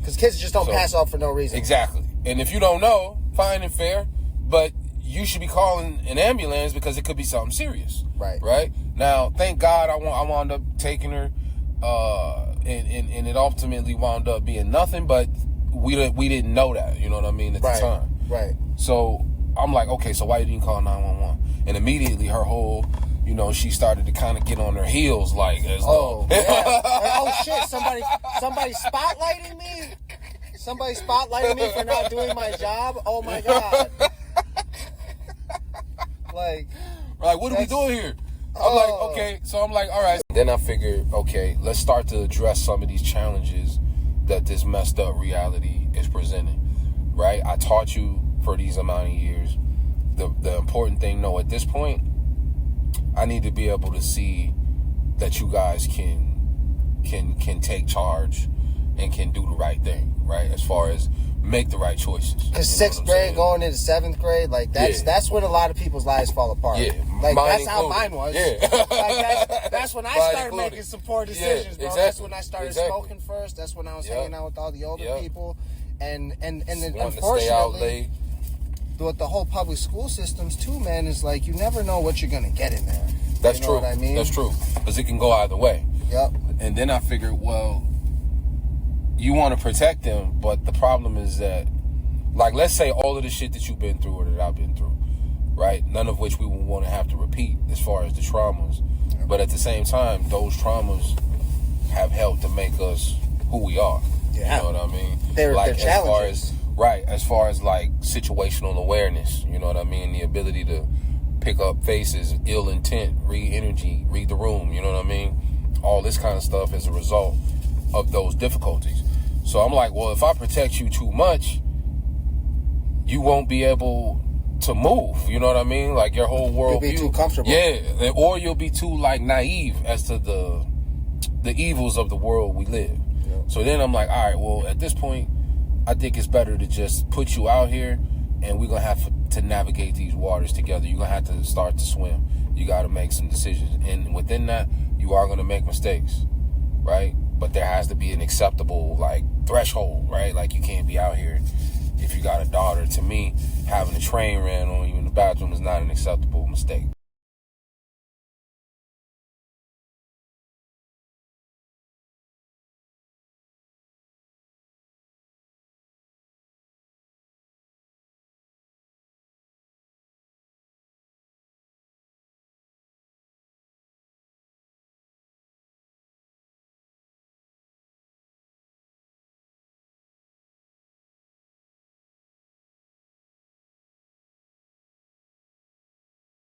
Because kids just don't pass off for no reason. Exactly. And if you don't know, fine and fair, but you should be calling an ambulance because it could be something serious. Right. Right? Now, thank God I wound up taking her, and it ultimately wound up being nothing, but we didn't know that, you know what I mean, at the time. Right. So I'm like, okay, so why you didn't call 911? And immediately her whole, she started to kind of get on her heels, like, as though. Yeah. Oh shit! Somebody spotlighting me. Somebody spotlighting me for not doing my job. Oh my god! Like, what are we doing here? I'm like, okay. So I'm like, all right. Then I figured, okay, let's start to address some of these challenges that this messed up reality is presenting. Right? I taught you for these amount of years. The important thing, at this point, I need to be able to see that you guys can take charge and can do the right thing, right? As far as make the right choices. Because 6th grade going into 7th grade, like that's when a lot of people's lives fall apart. Yeah, like that's included. how mine was. Yeah, like that's when I started making some poor decisions, bro. Exactly. That's when I started smoking first. That's when I was hanging out with all the older people, and then unfortunately, with the whole public school systems too, man, is like you never know what you're gonna get in there. That's you know true. What I mean? That's true. Because it can go either way. Yep. And then I figured, well, you want to protect them, but the problem is that, like, let's say all of the shit that you've been through or that I've been through, right? None of which we would want to have to repeat as far as the traumas. Yep. But at the same time, those traumas have helped to make us who we are. Yeah. You know what I mean? They're challenges. As far as like situational awareness, you know what I mean? The ability to pick up faces, ill intent, read energy, read the room, you know what I mean? All this kind of stuff as a result of those difficulties. So I'm like, well, if I protect you too much, you won't be able to move, you know what I mean? Like your whole world You'll be too comfortable. Yeah, or you'll be too like naive as to the evils of the world we live. Yeah. So then I'm like, all right, well, at this point, I think it's better to just put you out here and we're going to have to navigate these waters together. You're going to have to start to swim. You got to make some decisions. And within that, you are going to make mistakes, right? But there has to be an acceptable, like, threshold, right? Like, you can't be out here if you got a daughter. To me, having a train ran on you in the bathroom is not an acceptable mistake.